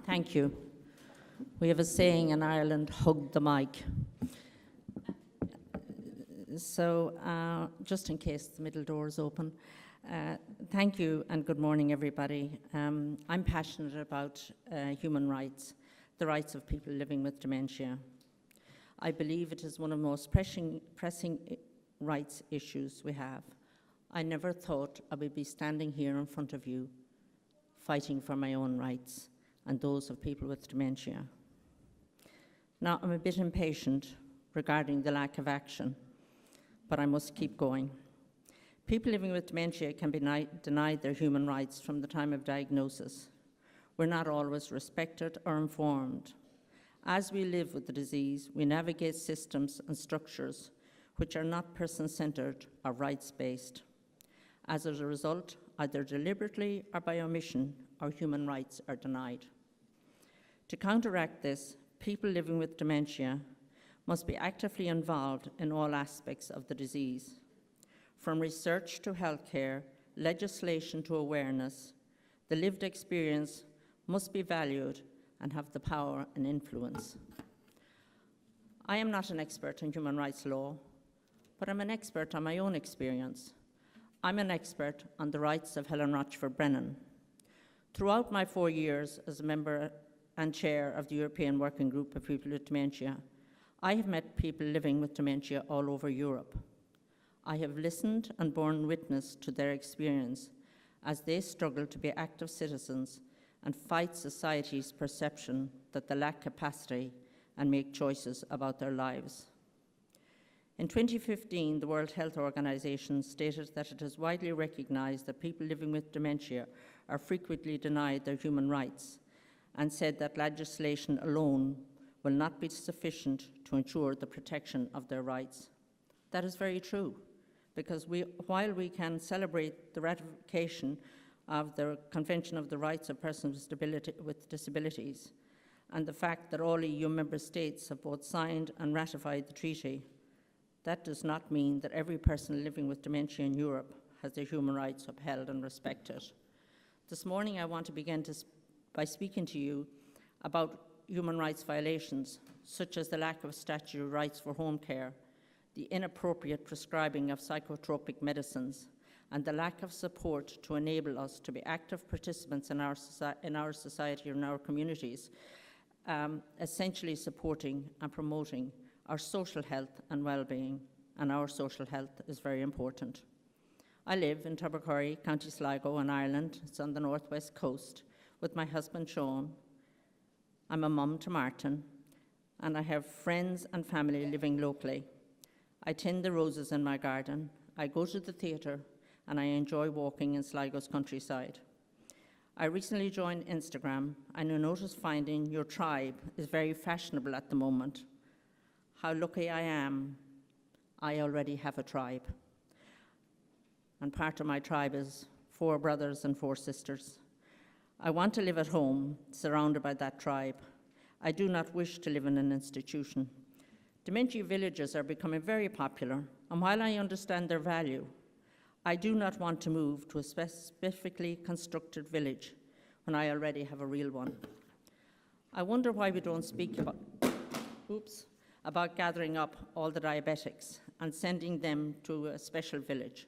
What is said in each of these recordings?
Thank you. We have a saying in Ireland, hug the mic. So just in case the middle door is open, thank you and good morning, everybody. I'm passionate about human rights, the rights of people living with dementia. I believe it is one of the most pressing rights issues we have. I never thought I would be standing here in front of you fighting for my own rights and those of people with dementia. Now, I'm a bit impatient regarding the lack of action, but I must keep going. People living with dementia can be denied their human rights from the time of diagnosis. We're not always respected or informed. As we live with the disease, we navigate systems and structures which are not person-centered or rights-based. As a result, either deliberately or by omission, our human rights are denied. To counteract this, people living with dementia must be actively involved in all aspects of the disease. From research to healthcare, legislation to awareness, the lived experience must be valued and have the power and influence. I am not an expert in human rights law, but I'm an expert on my own experience. I'm an expert on the rights of Helen Rochford-Brennan. Throughout my 4 years as a member and chair of the European Working Group of People with Dementia, I have met people living with dementia all over Europe. I have listened and borne witness to their experience as they struggle to be active citizens and fight society's perception that they lack capacity and make choices about their lives. In 2015, the World Health Organization stated that it is widely recognized that people living with dementia are frequently denied their human rights, and said that legislation alone will not be sufficient to ensure the protection of their rights. That is very true, because while we can celebrate the ratification of the Convention of the Rights of Persons with Disabilities and the fact that all EU member states have both signed and ratified the treaty, that does not mean that every person living with dementia in Europe has their human rights upheld and respected. This morning I want to begin by speaking to you about human rights violations, such as the lack of statutory rights for home care, the inappropriate prescribing of psychotropic medicines, and the lack of support to enable us to be active participants in our society and our communities, essentially supporting and promoting our social health and well-being, and our social health is very important. I live in Tubbercurry, County Sligo in Ireland. It's on the northwest coast, with my husband Sean. I'm a mum to Martin, and I have friends and family living locally. I tend the roses in my garden, I go to the theatre, and I enjoy walking in Sligo's countryside. I recently joined Instagram, and I noticed finding your tribe is very fashionable at the moment. How lucky I am, I already have a tribe. And part of my tribe is 4 brothers and 4 sisters. I want to live at home, surrounded by that tribe. I do not wish to live in an institution. Dementia villages are becoming very popular, and while I understand their value, I do not want to move to a specifically constructed village when I already have a real one. I wonder why we don't speak about gathering up all the diabetics and sending them to a special village.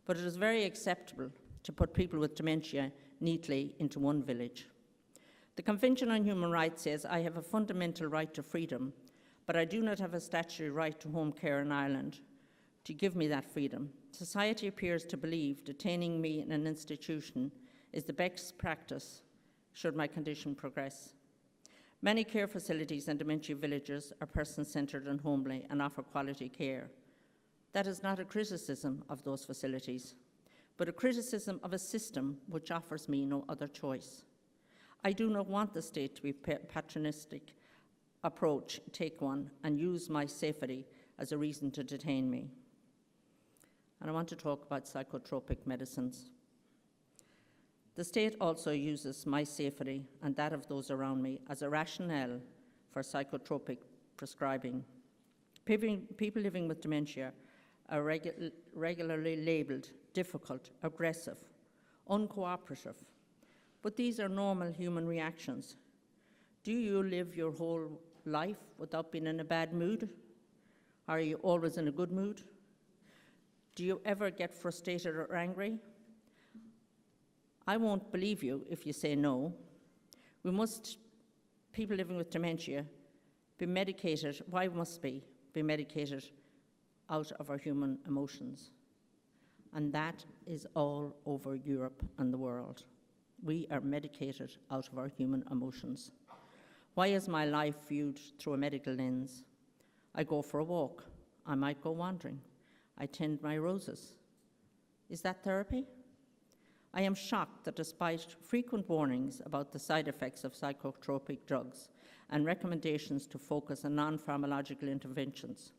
But it is very acceptable to put people with dementia neatly into one village. The Convention on Human Rights says I have a fundamental right to freedom, but I do not have a statutory right to home care in Ireland to give me that freedom. Society appears to believe detaining me in an institution is the best practice should my condition progress. Many care facilities and dementia villages are person-centred and homely and offer quality care. That is not a criticism of those facilities, but a criticism of a system which offers me no other choice. I do not want the state to be patronistic approach, take one, and use my safety as a reason to detain me. And I want to talk about psychotropic medicines. The state also uses my safety and that of those around me as a rationale for psychotropic prescribing. People living with dementia are regularly labelled difficult, aggressive, uncooperative, but these are normal human reactions Do you live your whole life without being in a bad mood? Are you always in a good mood? Do you ever get frustrated or angry? I won't believe you if you say no. People living with dementia, be medicated. Why must we be medicated out of our human emotions? And that is all over Europe and the world. We are medicated out of our human emotions. Why is my life viewed through a medical lens? I go for a walk. I might go wandering. I tend my roses. Is that therapy? I am shocked that despite frequent warnings about the side effects of psychotropic drugs and recommendations to focus on non-pharmacological interventions,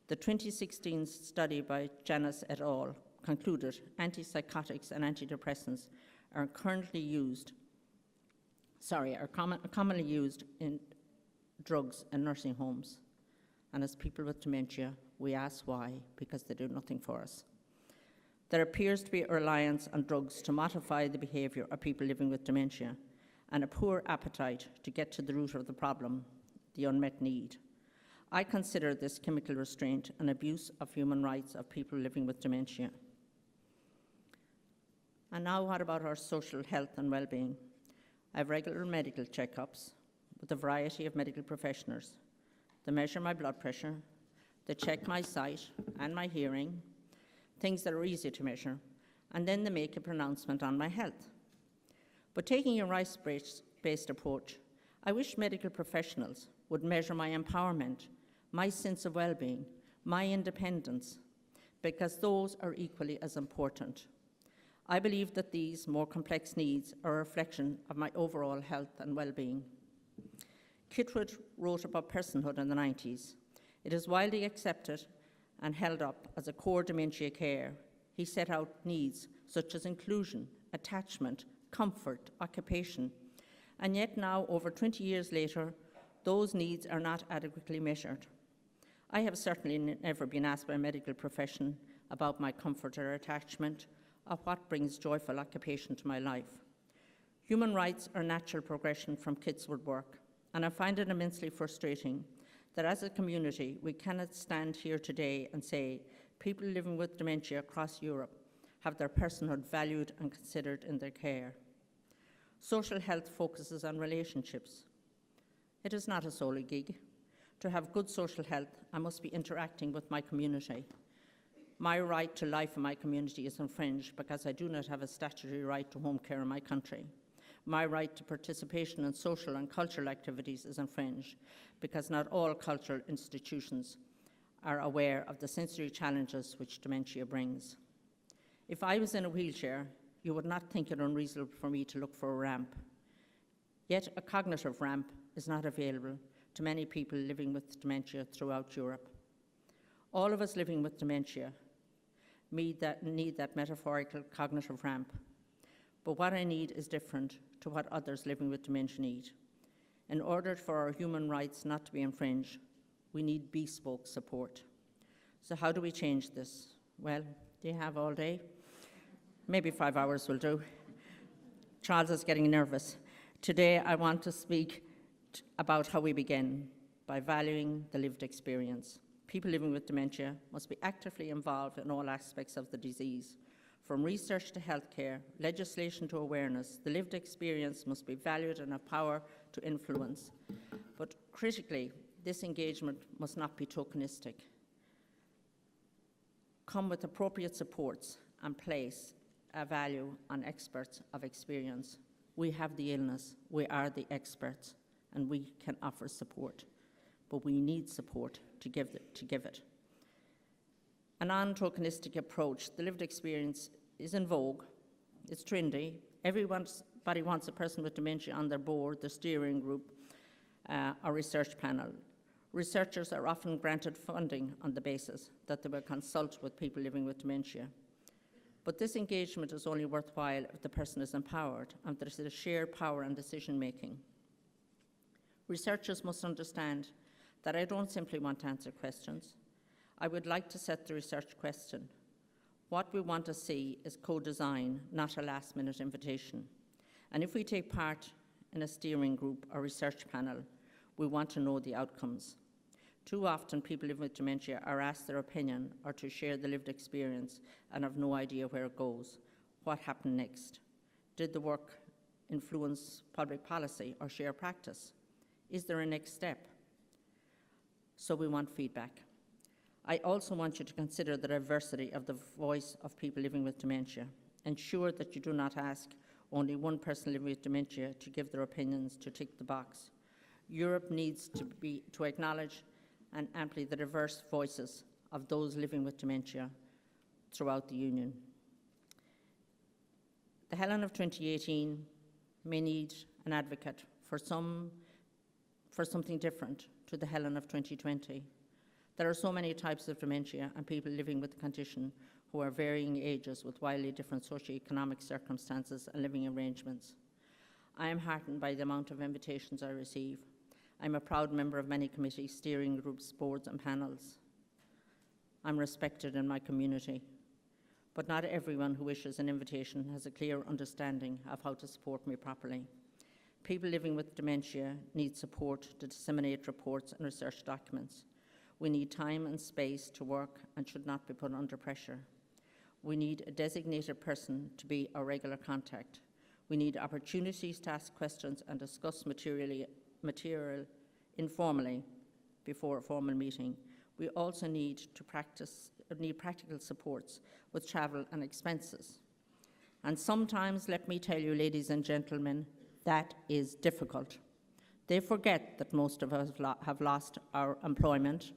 the 2016 study by Janus et al. Concluded antipsychotics and antidepressants are commonly used in drugs in nursing homes. And as people with dementia, we ask why, because they do nothing for us. There appears to be a reliance on drugs to modify the behaviour of people living with dementia, and a poor appetite to get to the root of the problem, the unmet need. I consider this chemical restraint an abuse of human rights of people living with dementia. And now what about our social health and well-being? I have regular medical checkups with a variety of medical professionals. They measure my blood pressure, they check my sight and my hearing, things that are easy to measure, and then they make a pronouncement on my health. But taking a rights-based approach, I wish medical professionals would measure my empowerment, my sense of well-being, my independence, because those are equally as important. I believe that these more complex needs are a reflection of my overall health and well-being. Kitwood wrote about personhood in the 90s. It is widely accepted and held up as a core dementia care. He set out needs such as inclusion, attachment, comfort, occupation, and yet now, over 20 years later, those needs are not adequately measured. I have certainly never been asked by a medical profession about my comfort or attachment, or what brings joyful occupation to my life. Human rights are natural progression from kids' work, and I find it immensely frustrating that as a community, we cannot stand here today and say people living with dementia across Europe have their personhood valued and considered in their care. Social health focuses on relationships. It is not a solo gig. To have good social health, I must be interacting with my community. My right to life in my community is infringed because I do not have a statutory right to home care in my country. My right to participation in social and cultural activities is infringed because not all cultural institutions are aware of the sensory challenges which dementia brings. If I was in a wheelchair, you would not think it unreasonable for me to look for a ramp. Yet a cognitive ramp is not available to many people living with dementia throughout Europe. All of us living with dementia need that metaphorical cognitive ramp. But what I need is different to what others living with dementia need. In order for our human rights not to be infringed, we need bespoke support. So how do we change this? Well, do you have all day? Maybe 5 hours will do. Charles is getting nervous. Today I want to speak about how we begin, by valuing the lived experience. People living with dementia must be actively involved in all aspects of the disease. From research to healthcare, legislation to awareness, the lived experience must be valued and have power to influence. But critically, this engagement must not be tokenistic. Come with appropriate supports and place a value on experts of experience. We have the illness, we are the experts, and we can offer support. But we need support to give it. A non-tokenistic approach, the lived experience, is in vogue. It's trendy. Everybody wants a person with dementia on their board, the steering group, or research panel. Researchers are often granted funding on the basis that they will consult with people living with dementia. But this engagement is only worthwhile if the person is empowered and there is a shared power and decision-making. Researchers must understand that I don't simply want to answer questions. I would like to set the research question. What we want to see is co-design, not a last-minute invitation. And if we take part in a steering group or research panel, we want to know the outcomes. Too often, people living with dementia are asked their opinion or to share the lived experience and have no idea where it goes. What happened next? Did the work influence public policy or share practice? Is there a next step? So we want feedback. I also want you to consider the diversity of the voice of people living with dementia. Ensure that you do not ask only one person living with dementia to give their opinions to tick the box. Europe needs to acknowledge and amplify the diverse voices of those living with dementia throughout the Union. The Helen of 2018 may need an advocate for something different to the Helen of 2020. There are so many types of dementia and people living with the condition who are varying ages with wildly different socioeconomic circumstances and living arrangements. I am heartened by the amount of invitations I receive. I'm a proud member of many committees, steering groups, boards and panels. I'm respected in my community, but not everyone who wishes an invitation has a clear understanding of how to support me properly. People living with dementia need support to disseminate reports and research documents. We need time and space to work and should not be put under pressure. We need a designated person to be our regular contact. We need opportunities to ask questions and discuss material informally before a formal meeting. We also need practical supports with travel and expenses. And sometimes, let me tell you, ladies and gentlemen, that is difficult. They forget that most of us have lost our employment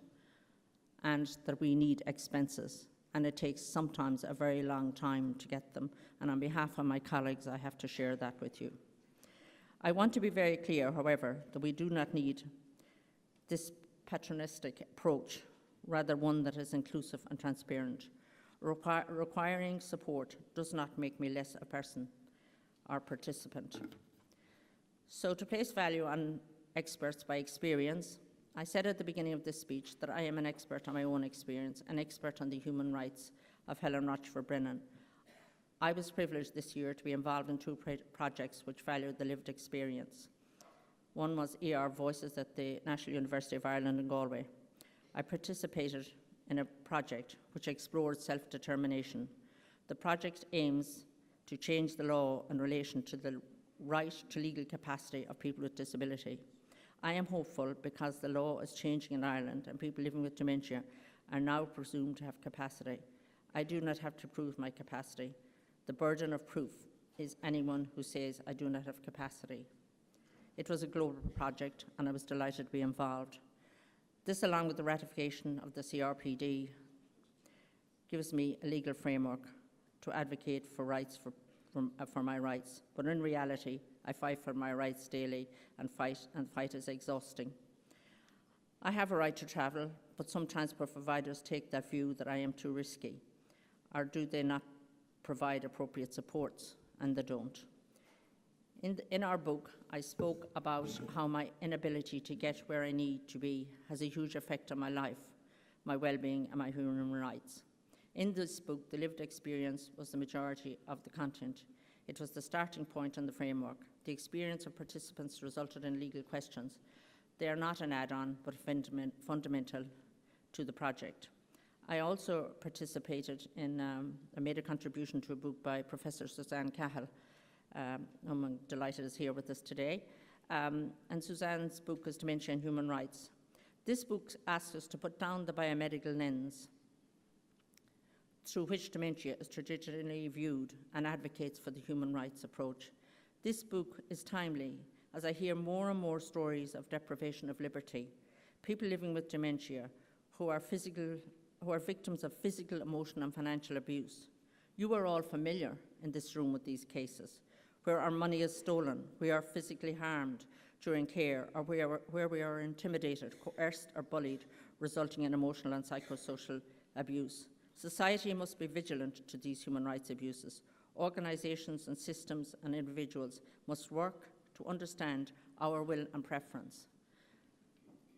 and that we need expenses. And it takes sometimes a very long time to get them. And on behalf of my colleagues, I have to share that with you. I want to be very clear, however, that we do not need this patronistic approach, rather one that is inclusive and transparent. Requiring support does not make me less a person or participant. So to place value on experts by experience, I said at the beginning of this speech that I am an expert on my own experience, an expert on the human rights of Helen Rochford-Brennan. I was privileged this year to be involved in two projects which valued the lived experience. One was ER Voices at the National University of Ireland in Galway. I participated in a project which explored self-determination. The project aims to change the law in relation to the right to legal capacity of people with disability. I am hopeful because the law is changing in Ireland and people living with dementia are now presumed to have capacity. I do not have to prove my capacity. The burden of proof is anyone who says I do not have capacity. It was a global project and I was delighted to be involved. This, along with the ratification of the CRPD, gives me a legal framework to advocate for my rights. But in reality, I fight for my rights daily and fight is exhausting. I have a right to travel, but some transport providers take that view that I am too risky. Or do they not provide appropriate supports? And they don't. In our book, I spoke about how my inability to get where I need to be has a huge effect on my life, my well-being and my human rights. In this book, the lived experience was the majority of the content. It was the starting point and the framework. The experience of participants resulted in legal questions. They are not an add-on, but fundamental to the project. I also participated in, I made a contribution to a book by Professor Suzanne Cahill, whom I'm delighted is here with us today. And Suzanne's book is Dementia and Human Rights. This book asks us to put down the biomedical lens through which dementia is traditionally viewed and advocates for the human rights approach. This book is timely, as I hear more and more stories of deprivation of liberty, people living with dementia who are victims of physical, emotional and financial abuse. You are all familiar in this room with these cases, where our money is stolen, we are physically harmed during care, or where we are intimidated, coerced or bullied, resulting in emotional and psychosocial abuse. Society must be vigilant to these human rights abuses. Organisations and systems and individuals must work to understand our will and preference.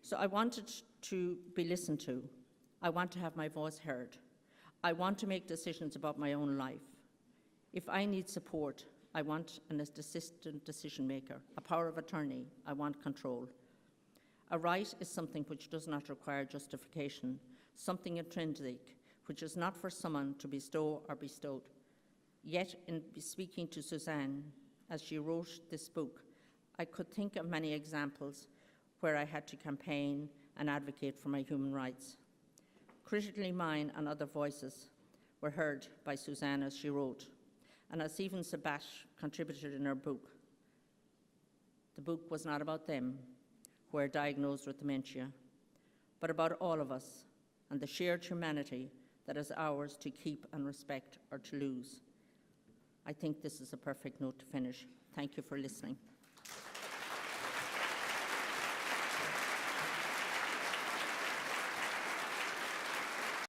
So I wanted to be listened to. I want to have my voice heard. I want to make decisions about my own life. If I need support, I want an assistant decision maker, a power of attorney, I want control. A right is something which does not require justification, something intrinsic, which is not for someone to bestow or bestowed. Yet, in speaking to Suzanne, as she wrote this book, I could think of many examples where I had to campaign and advocate for my human rights. Critically, mine and other voices were heard by Suzanne as she wrote, and as even Sabash contributed in her book. The book was not about them, who are diagnosed with dementia, but about all of us and the shared humanity that is ours to keep and respect or to lose. I think this is a perfect note to finish. Thank you for listening.